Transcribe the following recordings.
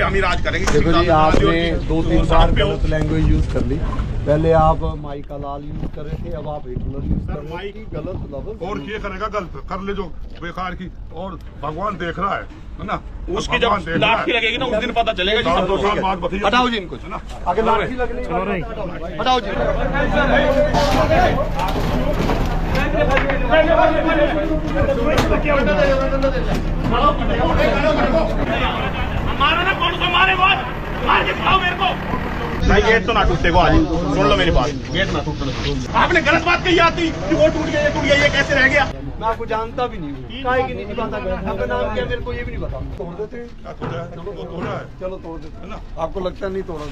हम ही राज करेंगे। देखो जी, आपने 2-3 बार गलत लैंग्वेज यूज कर ली। पहले आप माई का लाल यूज कर रहे थे, अब आप हिटलर यूज कर रहे हैं। गलत लफ्ज और ये करेगा गलत कर ले जो बेकार की, और भगवान देख रहा है ना, उसकी जब लाठी लगेगी ना उस दिन पता चलेगा जी। 2 साल बाद बताइए। हटाओ जी इनको, आगे लाठी लगने हटाओ जी। मारो ना, कौन सा मारे, मार के दिखाओ मेरे को। भाई गेट तो ना टूटे को, आज सुन लो मेरी बात, गेट ना टूटने। आपने गलत बात कही आती कि वो टूट गया, ये टूट गया, ये कैसे रह गया? मैं आपको जानता भी नहीं हूँ, काहे की नहीं बात कर, आपका नाम क्या मेरे को ये भी नहीं पता। तोड़ देते हैं, चलो तोड़ देते हैं ना, आपको लगता नहीं तोड़ा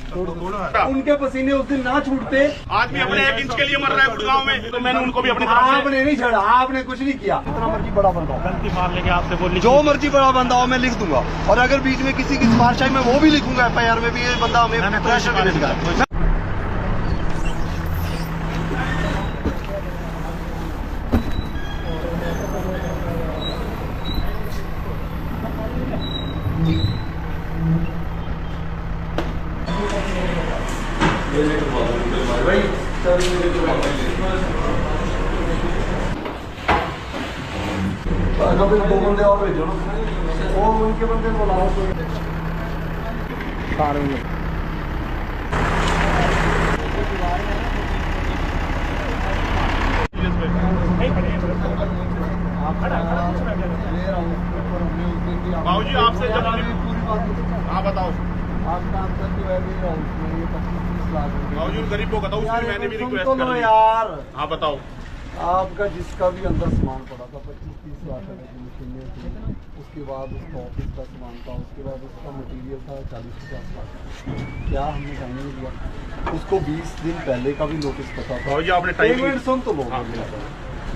है। उनके पसीने उस दिन ना छूटते। आदमी अपने 1 इंच के लिए मर रहा है गुड़गांव में, तो मैंने उनको भी अपनी आपने नहीं छेड़ा, आपने कुछ नहीं किया। जितना मर्जी बड़ा बंदा हो, गलती मार लेंगे आपसे, बोल जो मर्जी बड़ा बंदा हो मैं लिख दूंगा, और अगर बीच में किसी की सिफारिश आई मैं वो भी लिखूंगा FIR में भी, ये बंदा हमें प्रेशर भी नहीं दिखा। अगर 2 बंदे और भेजो ना, वो उनके बंदे बुलाओ तो बाबूजी आपसे जब पूरी बात। हाँ बताओ आपका आंसर जो है ये 25-30 लाख बाबूजी, उन गरीब को बताओ, उसमें मैंने भी रिक्वेस्ट तो कर दी यार। हाँ बताओ, आपका जिसका भी अंदर सामान पड़ा था 25-30 लाख की मशीनें थी, उसके बाद उसका ऑफिस का सामान था, उसके बाद उसका मटेरियल था 40-50 लाख। क्या हमने टाइम नहीं दिया उसको? 20 दिन पहले का भी नोटिस पता था। बाबूजी आपने टाइम सुन तो लो,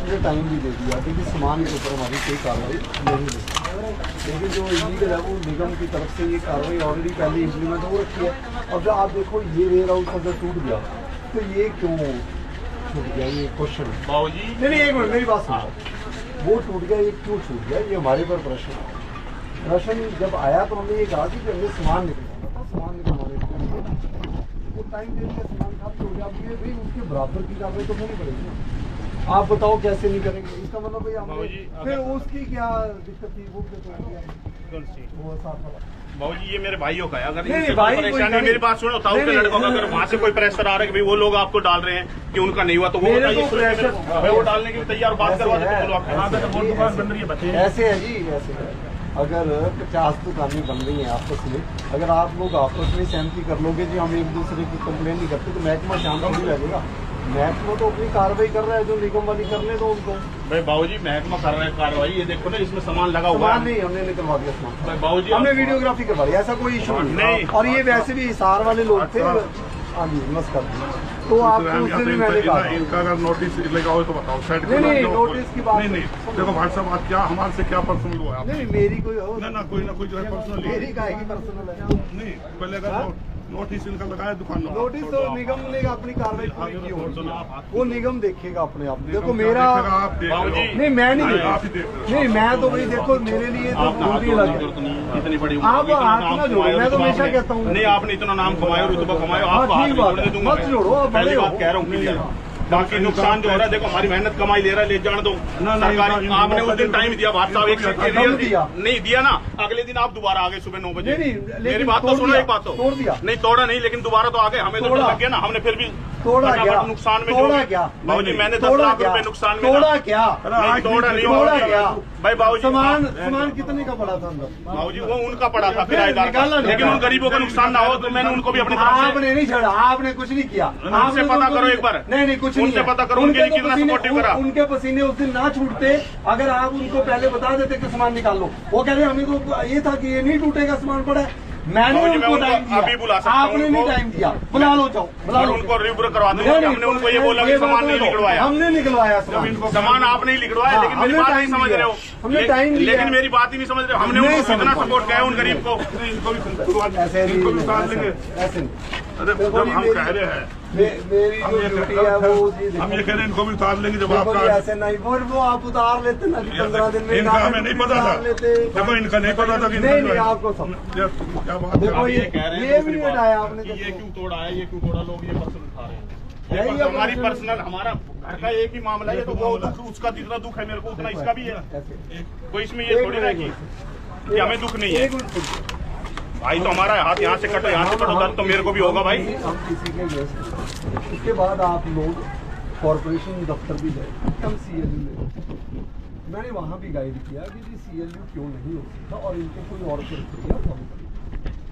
मुझे टाइम भी दे दिया, क्योंकि सामान के ऊपर हमारी कोई कार्रवाई नहीं हुई। लेकिन जो इलीगल है वो निगम की तरफ से ये कार्रवाई ऑलरेडी पहले इम्प्लीमेंट हो रखी है। अब जब आप देखो ये वेयर हाउस अगर टूट गया तो ये क्यों छूट गया, ये क्वेश्चन। बाबूजी नहीं, एक मिनट मेरी बात सुनो। वो टूट गया, ये क्यों छूट गया, ये हमारे पर प्रश्न है। प्रश्न जब आया तो हमने ये कहा कि हमने सामान निकलवाना था, सामान निकलवाने वो टाइम दे दिया, सामान खाली हो गया। अब ये भी उसके बराबर की कार्रवाई तो नहीं पड़ेगी। आप बताओ कैसे नहीं करेंगे? इसका मतलब भाई फिर उसकी क्या दिक्कत थी? वो बाबूजी ये मेरे भाइयों का है, अगर नहीं, इनसे भाई परेशानी है, मेरी बात सुनो, ताऊ के लड़कों का अगर वहाँ से कोई प्रेशर आ रहा है कि भाई वो लोग आपको डाल रहे हैं कि उनका नहीं हुआ, तो वो बताइए, भाई वो डालने के लिए तैयार, बात करवा देते बोलो आप। ऐसे है जी, ऐसे है। अगर 50 दुकानें बन रही हैं आपस में, अगर आप लोग आपस में सहमति कर लोगे जी हम एक दूसरे की कंप्लेन नहीं करते, तो महकमा शांत नहीं लगेगा। महकमा तो अपनी कार्रवाई कर रहा है, जो निगम वाली करने दो उनको। भाई बाबूजी महकमा कर रहे हैं कार्रवाई, ये देखो ना इसमें सामान लगा हुआ है। नहीं, हमने निकलवा दिया सामान। बाबूजी हमने वीडियोग्राफी करवा दी, ऐसा कोई इशू नहीं। और ये वैसे भी हिसार वाले लोग थे। हाँ जी, नमस्कार। तो आपको उस दिन मैंने कहा इनका अगर नोटिस लगा हो तो बताओ। नहीं, नोटिस की बात नहीं, देखो भाई साहब आज क्या हमारे से क्या पर्सनल हुआ है? नहीं, मेरी कोई हो ना कोई जो है पर्सनल, मेरी का पर्सनल है नहीं। पहले अगर नोटिस इनका लगाया दुकान, नोटिस तो निगम ने अपनी कार्रवाई पूरी की होगी, वो निगम देखेगा अपने आप। देखो मेरा नहीं, मैं नहीं, मैं तो भाई देखो मेरे लिए तो इतनी बड़ी आप हाथ ना जोड़ो, मैं तो हमेशा कहता हूँ। नहीं, आपने इतना नाम कमाया, रुतबा कमाया, आपको हाथ दूंगा, मत जोड़ो। पहली बात कह रहा हूँ। बाकी नुकसान जो हो रहा है, देखो हमारी मेहनत कमाई ले रहा है, ले जान दो। सरकारी आपने उस दिन टाइम दिया, भाट साहब एक नहीं दिया ना, अगले दिन आप दोबारा आ गए सुबह 9 बजे। मेरी बात तो सुनो, एक बात तो तोड़ दिया, नहीं तोड़ा नहीं, लेकिन दोबारा तो आ गए, हमें तो लग गया ना, हमने फिर भी तोड़ा क्या नुकसान में तोड़ा क्या बाबूजी, मैंने 10 लाख रुपए नुकसान में तोड़ा क्या तोड़ा नहीं तोड़ा क्या भाई बाबूजी। सामान कितने का पड़ा था अंदर? बाबूजी वो उनका पड़ा था किराएदार का, लेकिन उन गरीबों का नुकसान ना हो तो मैंने उनको भी अपनी तरफ से। आपने नहीं छेड़ा, आपने कुछ नहीं किया। आपसे पता करो एक बार। नहीं, कुछ नहीं, उनसे पता करो उनके लिए कितना सपोर्टिव करा। उनके पसीने उस दिन ना छूटते, अगर आप उनको पहले बता देते कि सामान निकाल लो। वो कह रहे हमें तो ये था कि ये नहीं टूटेगा, सामान पड़ा है। मैंने उनको टाइम दिया, अभी बुला सकता आपने नहीं टाइम दिया। बुला लो, जाओ बुला लो, उनको रिव्यू करवा दूंगा। हमने उनको ये बोला कि सामान नहीं लिखवाया, हमने निकलवाया सामान आप नहीं लिखवाया, लेकिन मेरी बात नहीं समझ रहे हो। हमने टाइम दिया, लेकिन मेरी बात ही नहीं समझ रहे हो। हमने उनको कितना सपोर्ट किया है उन गरीब को। ऐसे अरे जब हम कह रहे हैं मेरी जो ड्यूटी है वो हम ये कह रहे हैं इनको भी उतार लेंगे जब देखो आपका जी, ऐसे नहीं वो आप उतार लेते ना कि 15 दिन में इनका हमें नहीं पता था। देखो इनका नहीं पता था कि नहीं आपको सब क्या बात है। देखो ये कह रहे ये हैं भी दूसरी नहीं बात हटाया आपने कि ये क्यों तोड़ा है, ये क्यों तोड़ा, लोग ये पर्सन उठा रहे हैं। यही ये हमारी पर्सनल, हमारा घर का एक ही मामला है, ये तो वो दुख उसका जितना दुख है मेरे को उतना इसका भी है। कोई इसमें ये थोड़ी ना कि हमें दुख नहीं है। भाई तो हमारा हाथ यहाँ से कटो, यहाँ से कटो, दर्द तो मेरे को भी होगा भाई। हम किसी के गेस्ट, उसके बाद आप लोग कॉर्पोरेशन दफ्तर भी गए, हम CLU में मैंने वहाँ भी गाइड किया कि जी CLU क्यों नहीं हो सकता और इनके कोई और प्रक्रिया।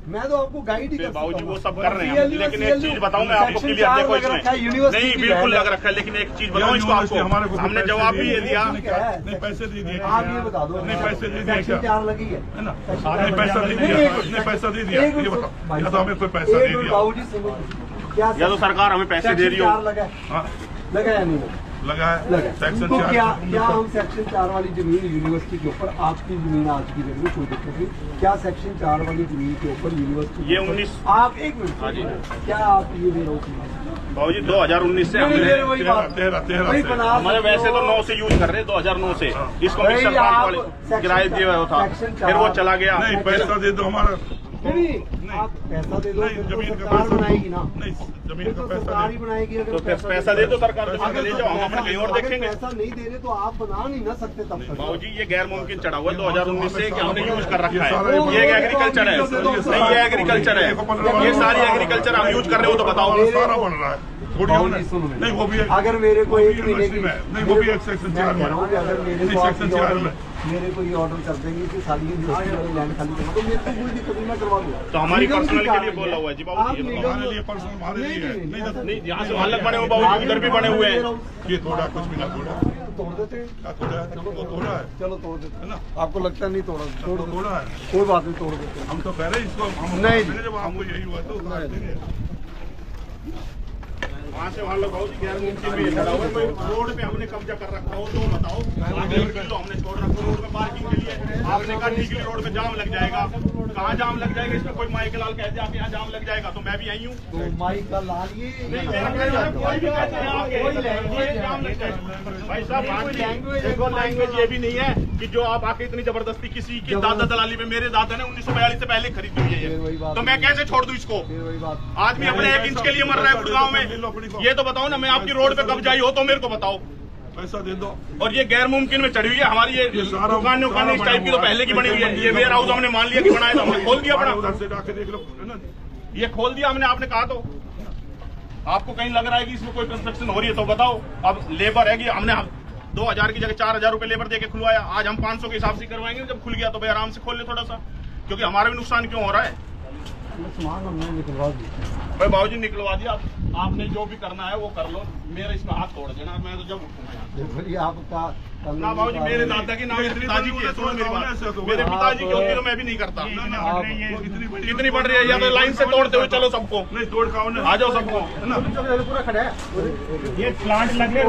मैं तो आपको गाइड ही कर सकता हूं। बाबूजी वो सब कर रहे हैं, लेकिन एक चीज बताऊं मैं आपको क्लियर, देखो इसमें नहीं बिल्कुल लग रखा है, लेकिन एक चीज बताऊं इसको आपको, हमने जवाब भी ये दिया। नहीं पैसे दे दिए, आप ये बता दो, नहीं पैसे दे दिए क्या, 4 लगी है है ना, नहीं पैसा दे दिया, नहीं पैसा दे दिया, ये बताओ या तो हमें कोई पैसा दे दिया, बाबूजी सुनो, क्या या तो सरकार हमें पैसे दे रही हो, लगा या नहीं लगा है लगा। सेक्शन तो 4 क्या हम सेक्शन 4 वाली जमीन यूनिवर्सिटी के ऊपर, आपकी जमीन आज की जमीन कोई दिक्कत नहीं, क्या सेक्शन 4 वाली जमीन के ऊपर यूनिवर्सिटी ये 19 आप एक मिनट, हाँ जी, क्या आप ये बाबूजी 2019 से हमने 13 हमारे वैसे तो 9 से यूज कर रहे, 2009 से इसको मिक्सर प्लांट वाले किराए दिए हुए था, फिर वो चला गया। नहीं पैसा दे दो हमारा, नहीं आप पैसा दे दो, नहीं जमीन का सरकार पैसा बनाएगी ना, नहीं जमीन का तो पैसा सरकार ही बनाएगी। तो पैसा दे दो सरकार, जमीन ले जाओ, हम अपने कहीं और देखेंगे। पैसा नहीं दे रहे तो आप बना नहीं ना सकते तब तक। बाबूजी ये गैर मुमकिन चढ़ा हुआ है 2019 से कि हमने यूज कर रखा है, ये एग्रीकल्चर है, नहीं ये एग्रीकल्चर है, ये सारी एग्रीकल्चर हम यूज कर रहे हो तो बताओ। सारा बन रहा है नहीं वो भी अगर मेरे को एक महीने की, नहीं वो भी एक सेक्शन 4 में, अगर मेरे को सेक्शन 4 में मेरे को ये ऑर्डर कर देंगे कि सारी लैंड खाली करना, तो मेरे को कोई दिक्कत नहीं, मैं करवा दूंगा। तो हमारी पर्सनल के लिए बोला हुआ है जी बाबूजी, हमारे लिए पर्सनल हमारे लिए है नहीं यहाँ से वहाँ बने हुए बाबूजी, उधर भी बने हुए हैं। ये थोड़ा कुछ भी ना थोड़ा तोड़ देते हैं, क्या थोड़ा है, वो थोड़ा है, चलो तोड़ देते है ना, आपको लगता नहीं तोड़ा, तोड़ थोड़ा है, कोई बात नहीं, तोड़ देते हैं। हम तो कह रहे हैं इसको हम नहीं। जब आपको यही हुआ तो उतार देंगे। वहाँ से वहाँ लोग बाबूजी गैर मुमकिन भी खड़ा हुआ है, रोड पे हमने कब्जा कर रखा हो तो बताओ, हमने छोड़ रखा रोड पे पार्किंग के लिए, आपने कहा ठीक है रोड पे जाम लग जाएगा, कहाँ जाम लग जाएगा, इसमें कोई माइक लाल कह दिया यहाँ जाम लग जाएगा, तो मैं भी आई हूँ, तो माइक का लाल ये नहीं कोई भी कहते हैं आके जाम लग जाएगा। भाई साहब देखो लैंग्वेज ये भी नहीं है कि जो आप आके इतनी जबरदस्ती, किसी की दादा दलाली में, मेरे दादा ने 1942 से पहले खरीदी हुई है ये, तो मैं कैसे छोड़ दूं इसको, आदमी अपने 1 इंच के लिए मर रहा है गुड़गांव में, ये तो बताओ ना, मैं आपकी रोड पे कब जाई हो तो मेरे को बताओ, पैसा दे दो। और ये गैर मुमकिन में चढ़ी हुई है हमारी, ये दुकान उकान इस टाइप की तो पहले की बनी हुई है, ये वेयर हाउस हमने मान लिया कि बनाया था, हमने खोल दिया अपना, उधर से जाके देख लो, है ना, ये खोल दिया हमने, आपने कहा तो आपको कहीं लग रहा है कि इसमें कोई कंस्ट्रक्शन हो रही है तो बताओ। अब लेबर है कि हमने 2000 की जगह 4000 रुपए लेबर देके खुलवाया, आज हम 500 के हिसाब से करवाएंगे, जब खुल गया तो भाई आराम से खोल ले थोड़ा सा, क्योंकि हमारा भी नुकसान क्यों हो रहा है। सामान हमने निकलवा दिया भाई बाबूजी निकलवा दिया, आपने जो भी करना है वो कर लो, मेरा इसमें हाथ तोड़ देना, मैं तो जब उठूंगा ये आपका ना बाबूजी, मेरे दादा की ना मेरे पिताजी की है, सुनो मेरी बात, मेरे पिताजी की होती तो मैं भी नहीं करता। कितनी बढ़ रही है, या तो लाइन से तोड़ते हुए चलो सबको, नहीं तोड़ खाओ ना, आ जाओ सबको, है ना, पूरा खड़ा है, ये प्लांट लगे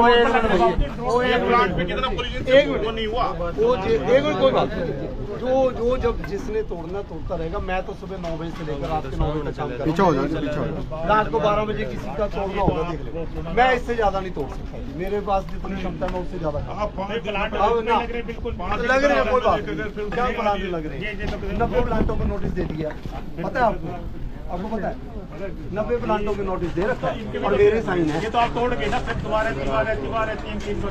ये प्लांट पे कितना पोल्यूशन वो नहीं हुआ, वो एक मिनट कोई बात नहीं, जो जब जिसने तोड़ना तोड़ता रहेगा, मैं तो सुबह 9 बजे से लेकर रात के 9 बजे तक काम कर रहा हूँ, रात को 12 बजे किसी का तोड़ना होगा देख ले, मैं इससे ज्यादा नहीं तोड़ सकता, मेरे पास जितनी क्षमता है मैं उससे ज्यादा बिल्कुल लग रहे हैं, कोई बात नहीं, क्या प्लांट लग रहे हैं, 90 प्लांटों को नोटिस दे दिया, पता है आपको पता है 90 प्लांटों को नोटिस दे रखा है और मेरे साइन है। ये तो आप तोड़ के ना, फिर दोबारा 3 बार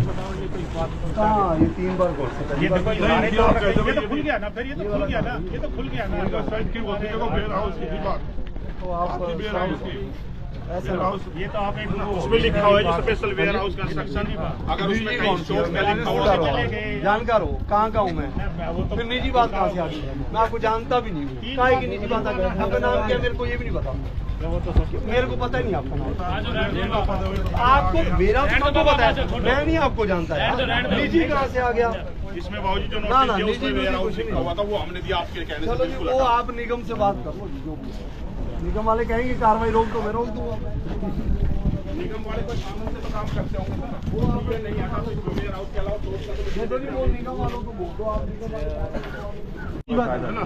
बताओ, ये कोई बात हाँ ये 3 बार बोल सकते ये तो कोई सारे तोड़ रखे, ये तो खुल गया ना, फिर ये तो खुल गया ना, ये तो खुल गया ना, साइड की होती है वेयर हाउस की बात, तो आप वेयर हाउस की ऐसा ये तो आप एक उसमें लिखा हुआ है स्पेशल वेयर हाउस कंस्ट्रक्शन, अगर उसमें कहीं शॉप का लिखा हुआ है जानकार हो कहाँ का हूँ मैं, फिर निजी बात कहाँ से आ गई, मैं आपको जानता भी नहीं हूँ, काहे की निजी बात आ गई, आपका नाम क्या मेरे को ये भी नहीं पता, मेरे को पता ही नहीं आपका नाम, आपको मेरा तो सबको पता है, मैं नहीं आपको जानता है, निजी कहाँ से आ गया, इसमें बाबूजी जो ना, नोटिस दिया उसमें निजी वेयर हाउस कुछ लिखा हुआ था, वो हमने दिया आपके कहने से चलो जी बिल्कुल वो हटा। आप निगम से बात कर लो, जो भी निगम वाले कहेंगे कार्रवाई रोक दो, मैं रोक दूंगा। निगम वाले कोई कानून से तो काम करते होंगे ना, वो ये नहीं आता तो वेयर हाउस के अलावा निगम वालों को बोल दो आप।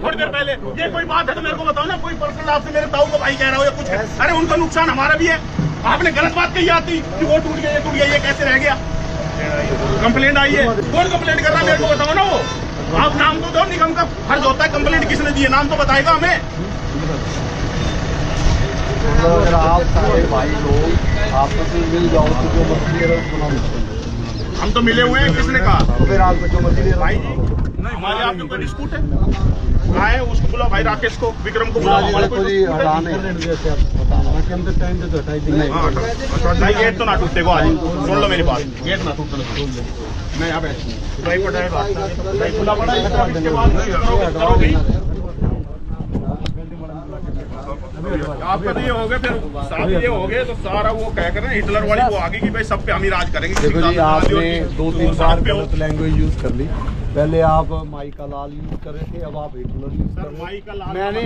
थोड़ी देर पहले ये कोई बात है तो मेरे को बताओ ना, कोई पर्सनल आपसे मेरे ताऊ को भाई कह रहा हो या कुछ, अरे उनका नुकसान हमारा भी है। आपने गलत बात कही आती कि वो टूट गया, ये टूट गया, ये कैसे रह गया? कंप्लेंट आई है, कौन कंप्लेंट कर रहा है मेरे को बताओ ना। वो आप नाम तो दो, निगम का फर्ज होता है कंप्लेंट किसने दी है, नाम तो बताएगा हमें। अगर आप सारे भाई लोग आपस में मिल जाओ तो जो मर्जी है उसको ना मुश्किल। हम तो मिले हुए हैं, किसने कहा? तो फिर आपको जो मर्जी भाई जी हमारे आपके कोई डिस्प्यूट है? कहाँ है उसको बुलाओ, भाई राकेश को, विक्रम को बुलाओ। हमारे कोई हटाने भाई गेट तो ना टूटते को, आज सुन लो मेरी बात, गेट ना टूटने दो। मैं यहाँ बैठ भाई पटाएगा भाई खुला पड़ा है, इसके बाद करोगे आपका तो ये हो गए, फिर साथ ये हो गए तो सारा वो कह कर हिटलर वाली वो आगे कि भाई सब पे हम ही राज करेंगे। देखो जी, आपने 2-3 बार गलत लैंग्वेज यूज कर ली। पहले आप माई का लाल यूज कर रहे थे, अब आप हिटलर यूज कर रहे हैं। मैंने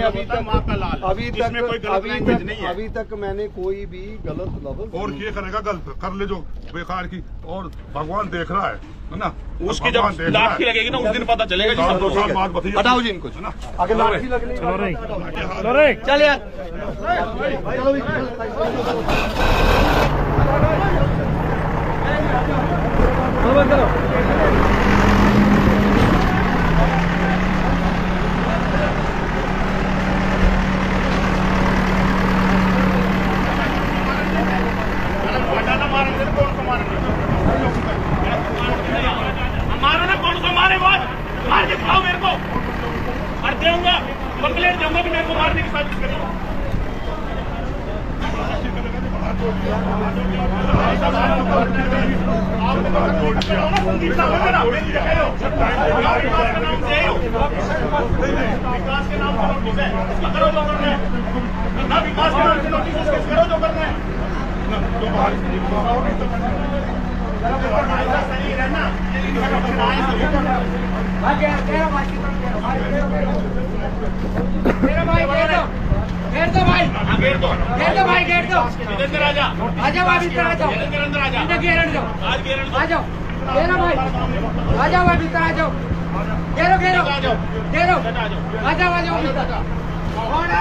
अभी तक मैंने कोई भी गलत लफ्ज और ये करेगा गलत कर ले जो बेकार की, और भगवान देख रहा है ना, उसकी जब लाठी लगेगी ना उस दिन पता चलेगा। 2 साल बाद बताइए, हटाओ जी इनको ना, आगे लाठी लगनी। चल यार मारो ना, कौन सा मारे बॉस, मार के खाओ मेरे को, और दूंगा कंप्लेंट दूंगा कि मेरे को मारने की साजिश करी। विकास के नाम पर नोटिस है, इसका करो जो करना है ना, विकास के नाम से नोटिस करो जो करना है। सही रहना मेरा भाई, गेट दो भाई, गेट दो भाई, गेट दो। इधर आ जा, आजा भाई, भीतर आ जाओ, अंदर आ जा, घेरन दो, आज घेरन आ जाओ, घेरो भाई, आ जाओ भाई, भीतर आ जाओ, घेरो घेरो आ जाओ, घेरो आ जाओ भीतर। कौन है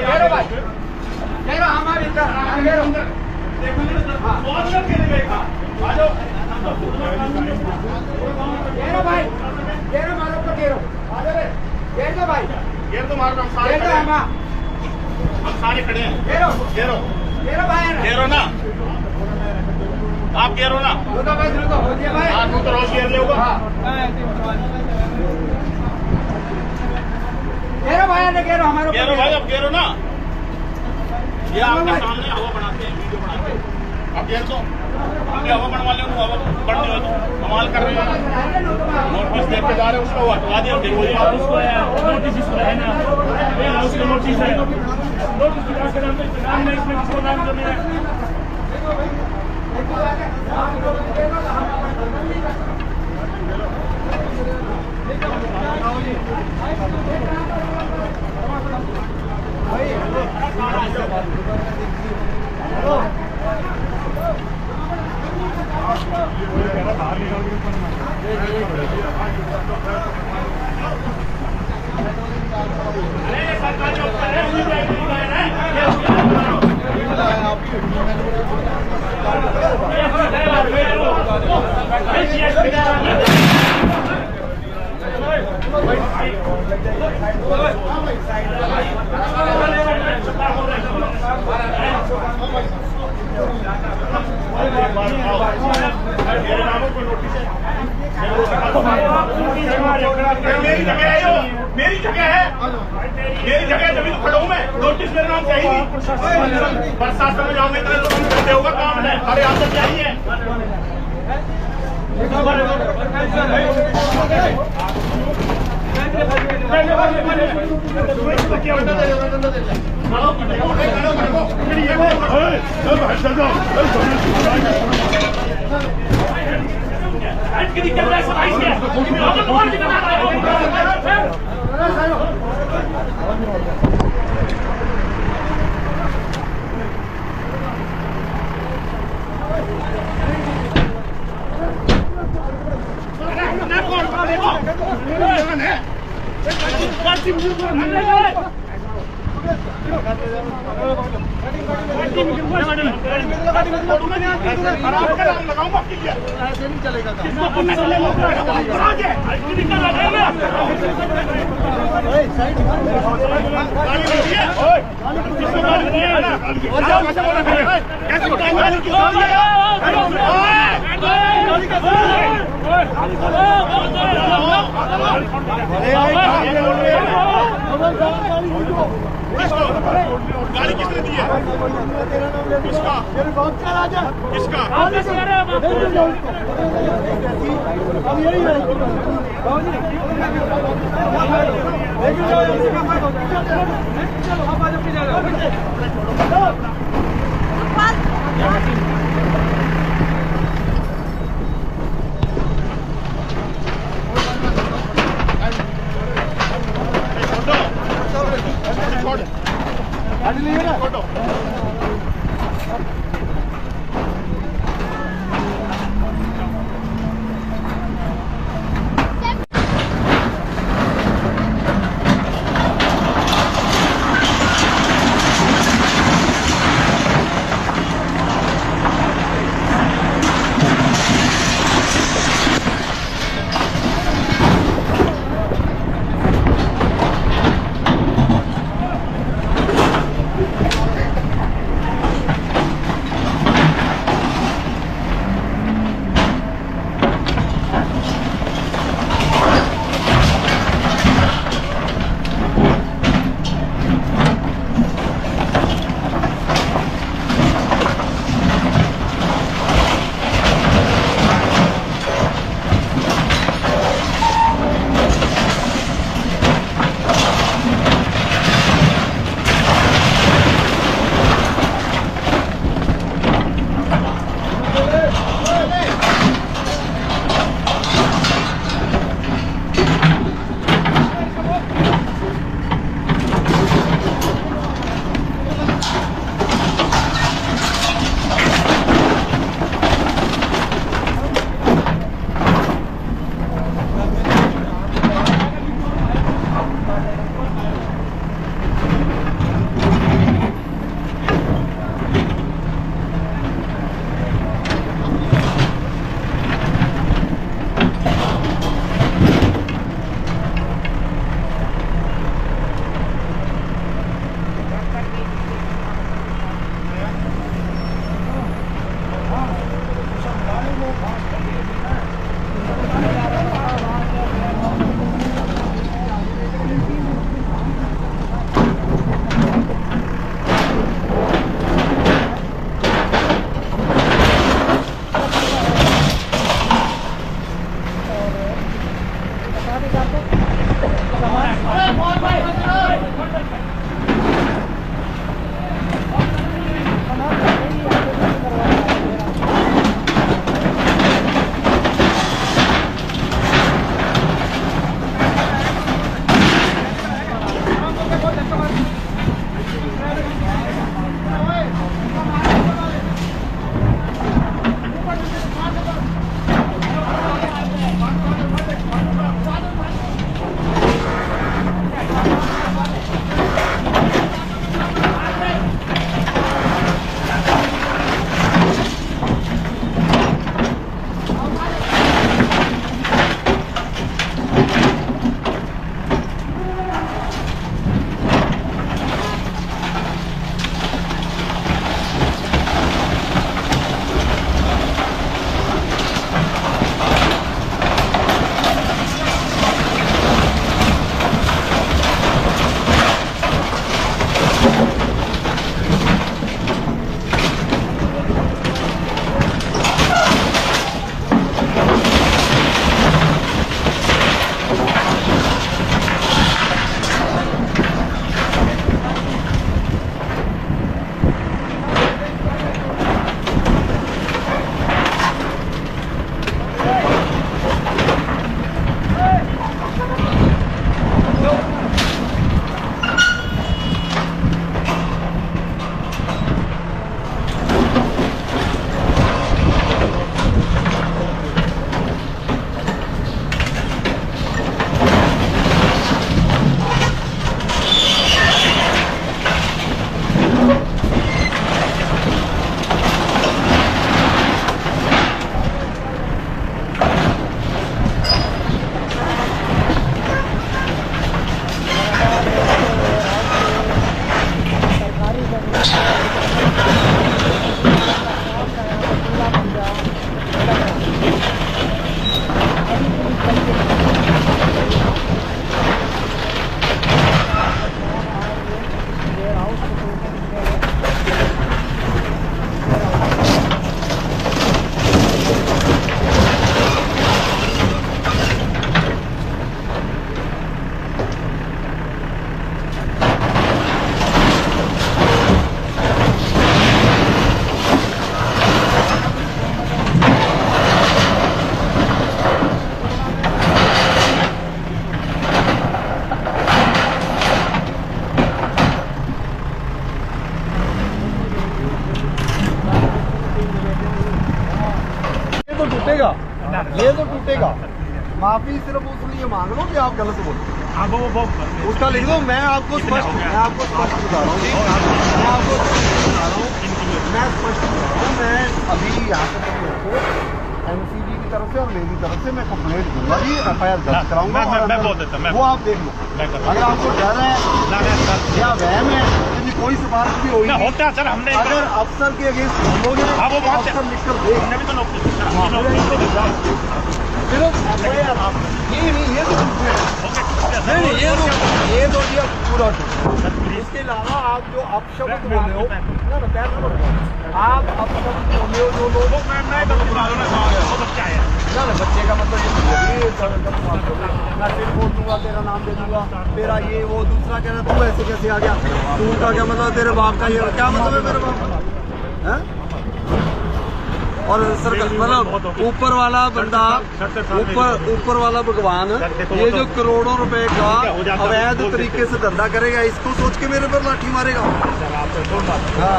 घेरो भाई, घेरो हमारे भीतर, घेरो घेरो भाई, घेरो मारो तो घेरो, घेर दो भाई, घेर तो मारो, हम सारे खड़े हैं, घेरो घेरो घेरो भाई, घेरो ना आप, घेरो ना भाई, भाई आप तो रोज घेर ले होगा। घेरो भाई, घेरो हमारे, घेरो भाई, अब घेरो ना, ये आपके सामने हवा बनाते हैं, वीडियो बनाते हैं, अब घेर दो, हमने हवा बनवा लिया, हवा बढ़नी हो तो कमाल कर रहे हैं। नोटिस देते जा रहे हैं, उसको हटवा दिया, उसको नोटिस इसको है ना, उसको नोटिस है, नोटिस विकास के नाम पे नाम नहीं, इसमें किसको नाम करना है। मेरी जगह है, जब तो खड़ा हूँ मैं, नोटिस मेरे नाम से आई थी। प्रशासन में जाओ, इतने लोगों को करते होगा काम है, अरे आप तो क्या ही है। ऐसे नहीं चलेगा गाड़ी किसने दी है? किसका? किसका? फोटो ये तो टूटेगा। माफी सिर्फ उसलिए मांग लो कि आप गलत बोल, उसका लिख दो। मैं आपको स्पष्ट बता रहा हूँ, मैं अभी यहाँ से MCD की तरफ से और मेरी तरफ से मैं कंप्लेंट दूंगा जी, FIR दर्ज कराऊंगा। मैं बोल देता हूं, वो आप देख लो। अगर आपको डर है या वहम है, यदि कोई सिफारिश भी होगी होता है सर, हमने अगर अफसर के अगेंस्ट बोलोगे अफसर लिख कर दे। हमने भी तो नौकरी सिर्फ FIR नहीं, ये तो जी अब पूरा। इसके अलावा आप जो अपशब्द बोले हो आप अपशब्द बोले हो जो लोग ना बच्चे का मतलब ये मैं सिर्फ बोल दूंगा, तेरा नाम दे दूंगा, तेरा ये वो। दूसरा कह रहा तू ऐसे कैसे आ गया, तू का क्या मतलब, तेरे बाप का ये क्या मतलब है मेरे बाप का? और सरकार मतलब ऊपर वाला बंदा, ऊपर वाला भगवान ये जो करोड़ों रुपए का अवैध तरीके से धंधा करेगा, इसको सोच के मेरे पर लाठी मारेगा। हाँ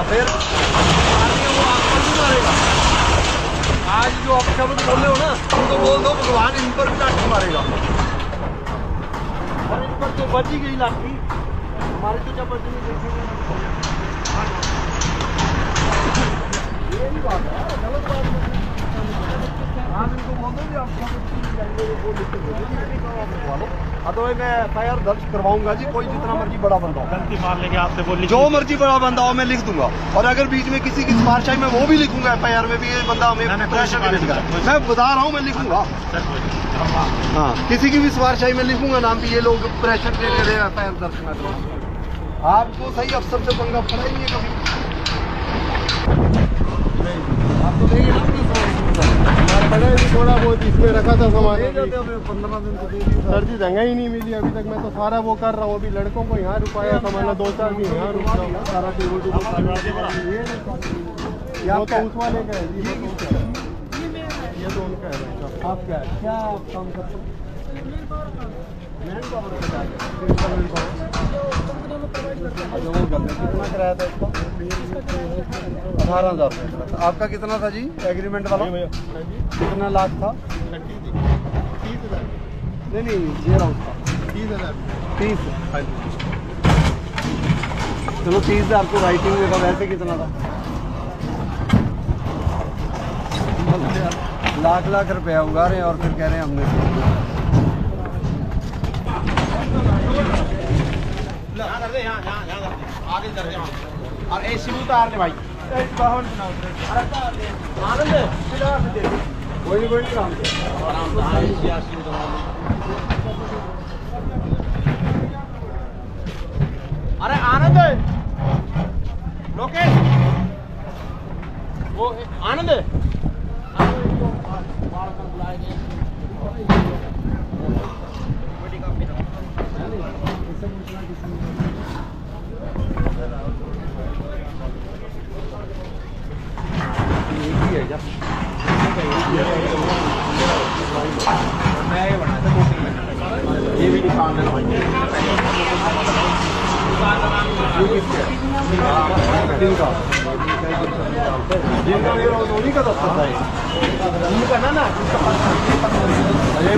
फिर वो आपको भी मारेगा। आज जो आप शब्द बोल रहे हो ना, उनको बोल दो भगवान इन पर भी लाठी मारेगा। और इन पर तो बची गई लाठी, हमारे तो जब बचनी देखेंगे। ये नहीं बात है, गलत बात है। आप इनको बोल दो आप तो मैं FIR दर्ज करवाऊंगा जी। कोई जितना मर्जी बड़ा बंदा हो, गलती मान लेंगे आपसे, बोल जो मर्जी बड़ा बंदा हो मैं लिख दूंगा। और अगर बीच में किसी की सिफारिश आई मैं वो भी लिखूंगा FIR में भी, ये बंदा हमें प्रेशर नहीं देगा। मैं बता रहा हूँ मैं लिखूंगा। हाँ किसी की भी सिफारिश आई मैं लिखूंगा नाम भी, ये लोग प्रेशर दे रहे हैं FIR दर्ज न करो। आपको सही अफसर से पंगा पड़ा ही नहीं है कभी। आप तो देंगे ना थोड़ा बहुत इसमें रखा था सामान, 15 दिन तो दे दी सर जी। जगह ही नहीं मिली अभी तक। मैं तो सारा वो कर रहा हूँ, अभी लड़कों को यहाँ रुकाया था, मतलब 2-4 दिन यहाँ रुका सारा टेबल तो उस वाले का है, ये तो उनका है। आप क्या काम करते हो? कितना कराया था इसका? 18,000। आपका कितना था जी एग्रीमेंट वाला? कितना लाख था? 30,000। नहीं ये रहा उसका 30,000। 30। चलो 30,000 आपको राइटिंग में था, वैसे कितना था? लाख रुपया उगा रहे हैं और फिर कह रहे हैं हमने आगे कर और ऐसी उतार ले भाई। कोई नहीं काम अरे आनंद लोकेश, वो आनंद ये भी दुकान है जिनका उन्हीं का दफ्तर था उनका ना ये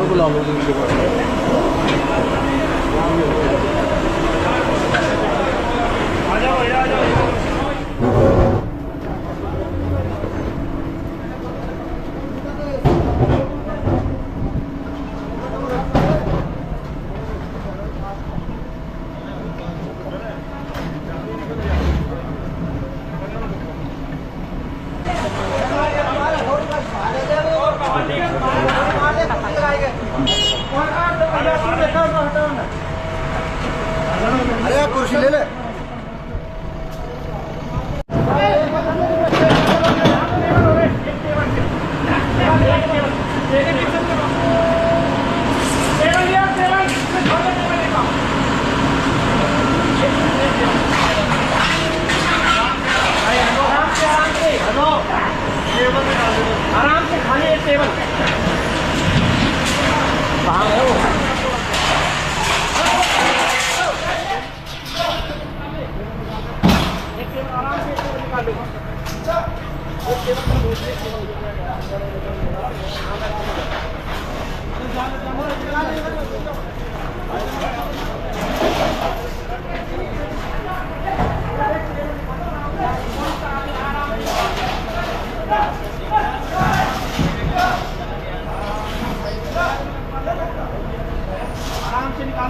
बुला लो और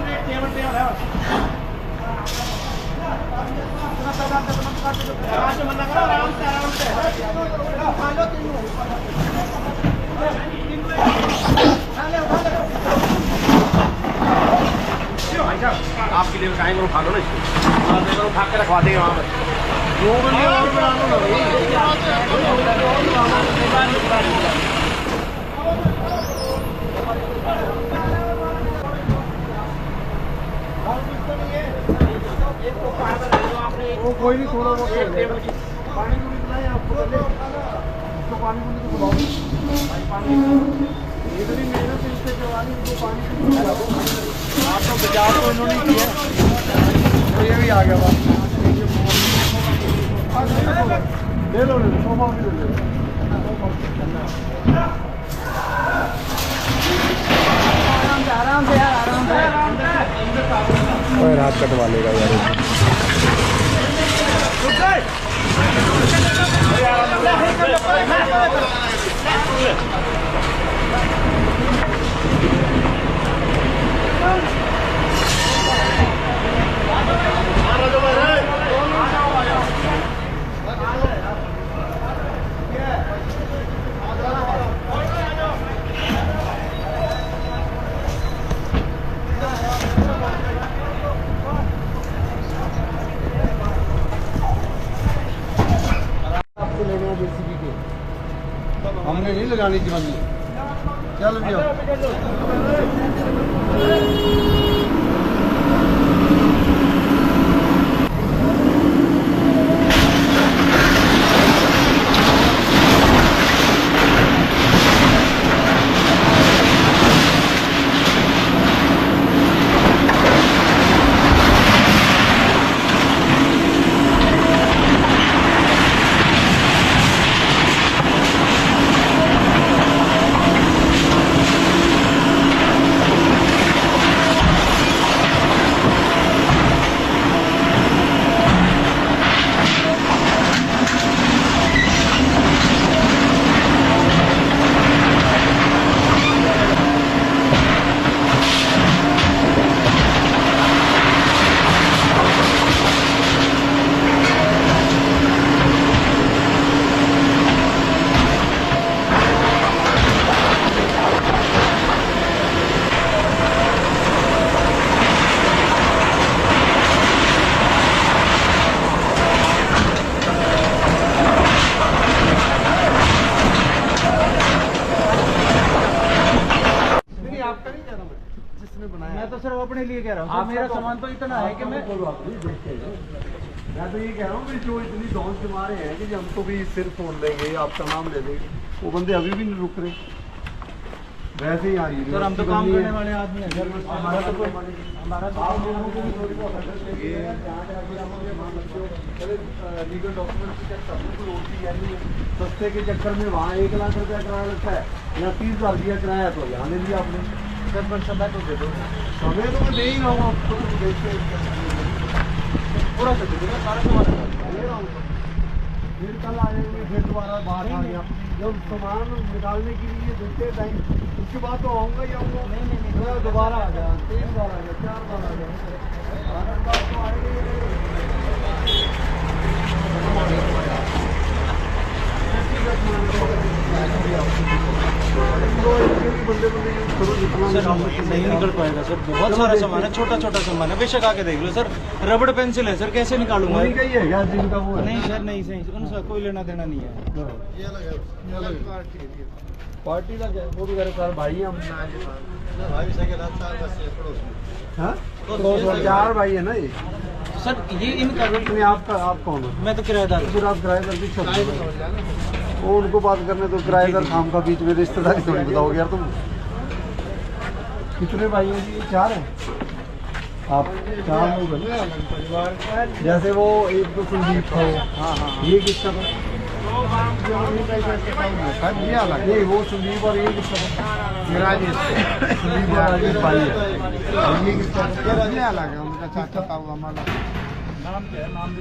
सामने एक टेबल है आराम से आपके लिए खाएंगे उठा लो ना इसको उठा के रखवा देंगे वहाँ पर वो कोई नहीं, थोड़ा बहुत पानी पूरी पिलाएं आपको, पहले उसको पानी पूरी तो बुलाओ, इतनी मेहनत इससे करवानी, उनको पानी पूरी आप तो बाजार को इन्होंने किया, तो ये भी आ गया बात, ले लो सोफा भी ले लो। आराम से यार, आराम से रात कटवा लेगा यार। हमने नहीं लगाने की बंदी, चल भी आओ। मैं तो सिर्फ अपने लिए कह रहा हूँ, मेरा सामान तो इतना है कि मैं तो ये कह रहा हूँ कि जो इतनी दौड़ के मारे हैं कि हमको भी सिर फोड़ देंगे, आपका नाम ले देंगे, वो बंदे अभी भी नहीं रुक रहे। वैसे ही आ रही सर, हम तो काम करने वाले आदमी हैं सर, हमारा तो कोई लीगल डॉक्यूमेंट सस्ते के चक्कर में वहाँ 1 लाख रुपया किराया लगता है, यहाँ 30,000 दिया किराया, तो यहाँ ले लिया आपने। सर पर समय तो दे दो, समय तो मैं दे ही रहा हूँ आपको, पूरा कर दीजिएगा, सारा सामान ले रहा हूँ। फिर कल आएंगे, फिर दोबारा बाहर आ गया, जब सामान निकालने के लिए देते टाइम, उसके बाद तो आऊँगा ही आऊँगा। नहीं, दोबारा आ गया, 3 बार आ गया, 4 बार आ गया, बार तो आएंगे। सर नहीं निकल पाएगा सर, बहुत सारा सामान है, छोटा छोटा सामान है, बेशक आके देख लो सर। रबड़ पेंसिल है सर, कैसे निकालूंगा? नहीं सर, नहीं सही, उनसे कोई लेना देना नहीं है। पार्टी का वो भी करे सर, भाई हम तो 4 भाई है ना ये सर, ये इनका आप कौन हो? मैं तो किराएदार। फिर आप किराएदार भी छोड़, वो उनको बात करने तो किराएदार काम का बीच में रिश्तेदारी थोड़ी बताओगे यार तुम। कितने भाई हैं जी? 4 हैं आप? 4 लोग हैं परिवार। जैसे वो एक तो संदीप था, हाँ, ये किसका था? नहीं, वो संदीप और ये किसका था? राजेश। संदीप और राजेश भाई है। ये किसका अलग है? उनका चाचा था वो हमारा। नाम क्या है? नाम भी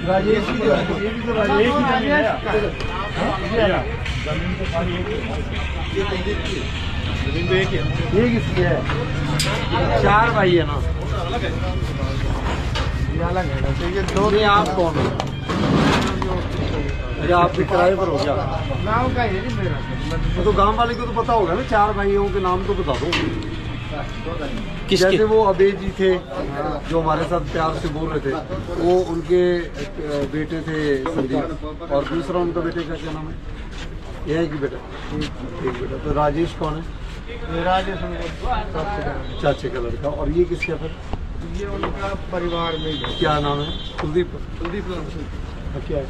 राजेश ही, ये भी तो राजेश ही। जमीन तो सारी जमीन तो एक ही है। ये किसकी है? 4 भाई है ना, ये अलग है। तो ये 2 नहीं, आप कौन हो? अच्छा, आप भी किराए पर हो क्या? नाम का है नहीं मेरा, तो गांव वाले को तो पता होगा ना, 4 भाइयों के नाम तो बता दो। जैसे वो अबे जी थे जो हमारे साथ प्यार से बोल रहे थे, वो उनके बेटे थे संदीप, और दूसरा उनका बेटे का क्या नाम है? ये है कि बेटा? एक बेटा। तो राजेश कौन है? राजेश चाचे का लड़का। और ये किसका फिर? ये उनका परिवार में ही। क्या नाम है? कुलदीप। कुलदीप नाम क्या है?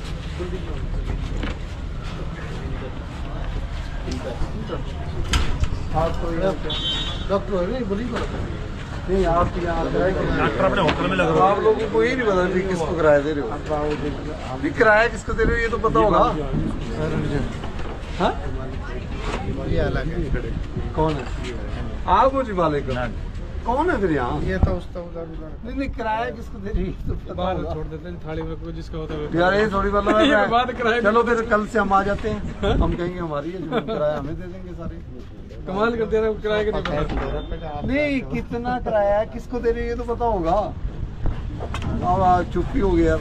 डॉक्टर नहीं बोली नहीं, आप यहाँ डॉक्टर अपने होटल में लगा। आप लोगों को ये नहीं पता कि किसको किराया दे रहे हो? अभी किराया किसको दे रहे हो ये तो पता होगा। हाँ? ये अलग है। कौन है? आप मुझे मालिक कौन है फिर यहाँ? ये तो उसका उधर नहीं, किराया किसको दे रही है तो बाहर छोड़ देते हैं थाली में, कोई जिसका होता है यार। ये थोड़ी मतलब चलो फिर कल से हम आ जाते हैं, हम कहेंगे हमारी है, जो किराया हमें दे देंगे सारे। कमाल कर दे रहे हो, किराया का नहीं, कितना किराया है किसको दे रही है ये तो पता होगा। अब चुप्पी हो गया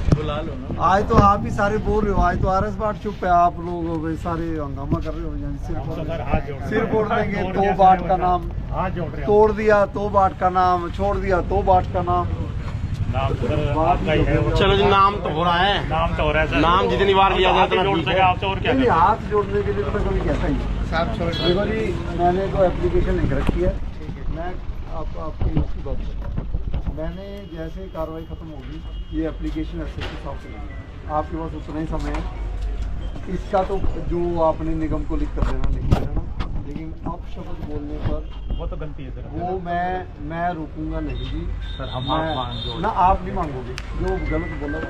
बुला लो ना। आज तो आप ही सारे बोल रहे हो, आज तो RS बाट चुप है, आप लोग सारे हंगामा कर रहे हो। सिर फोड़ देंगे, 2 बाट का नाम तोड़ दिया, 2 बाट का नाम छोड़ दिया, 2 बाट का नाम। चलो जी, नाम तो हो रहा है, नाम तो हो रहा है, नाम जितनी बार लिया जाए उतना ठीक है। आपसे और क्या नहीं, हाथ जोड़ने के लिए तो मैं कभी कहता ही देखो जी, मैंने तो एप्लीकेशन लिख रखी है। मैं आपकी उसकी बात करता हूँ। मैंने जैसे कार्रवाई खत्म होगी, ये एप्लीकेशन SSP साहब से लेंगे, आपके पास उतना ही समय है। इसका तो जो आपने निगम को लिख कर देना लिख देना, लेकिन अपशब्द बोलने पर वो तो गलती है सर, वो मैं रुकूंगा नहीं जी सर। हम ना आप नहीं मांगोगे, जो गलत बोला वो।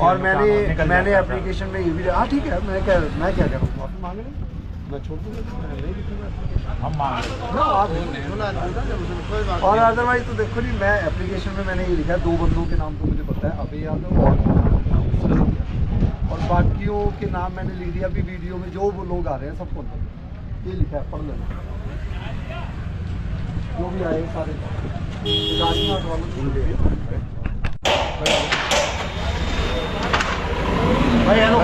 और मैंने एप्लीकेशन में ये भी हाँ ठीक है, मैं क्या करूँ, माफी मांग रहे, मैं छोड़ दूँगा, नहीं लिखूंगा, हम मांग रहे। और अदरवाइज तो देखो जी, मैं एप्लीकेशन में मैंने ये लिखा है, 2 बंदों के नाम तो मुझे पता है, अभी यादव और बाकियों के नाम मैंने लिख दिया। अभी वीडियो में जो वो लोग आ रहे हैं सबको ये लिखा है, पढ़ लेना, जो भी आए सारे राजनाथ वालों भाई हेलो।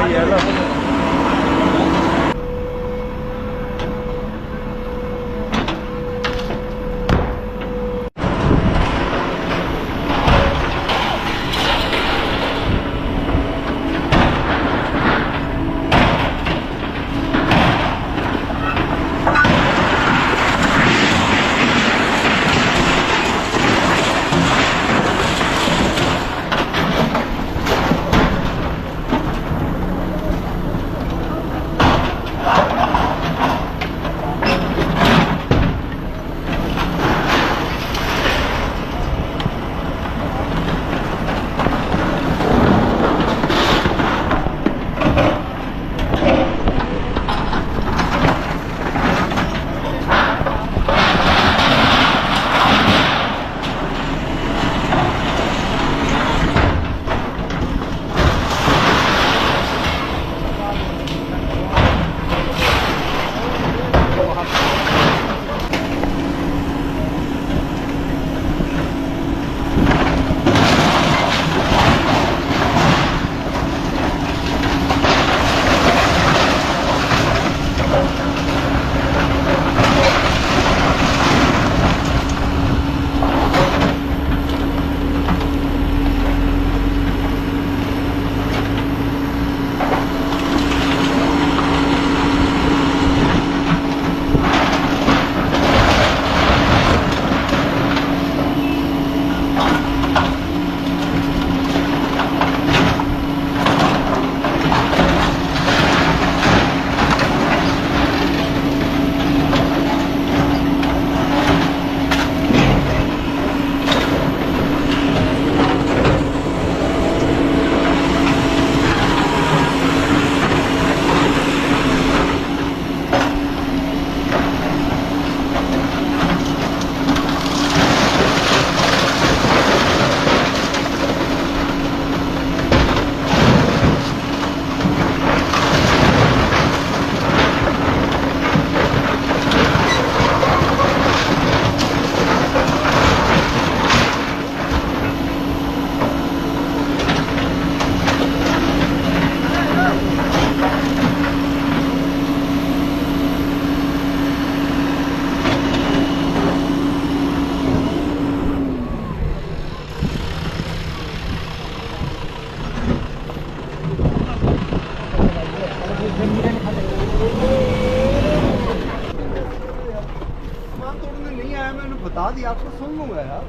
लिखवा दी, आपको सुन लूंगा यार।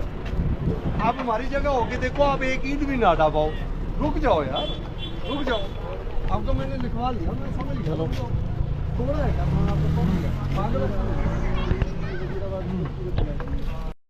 आप हमारी जगह होके देखो, आप एक ईंट भी ना डाबाओ, रुक जाओ यार, रुक जाओ। आपको मैंने लिखवा लिया, मैं समझ गया। थोड़ा है क्या आपको समझ गया।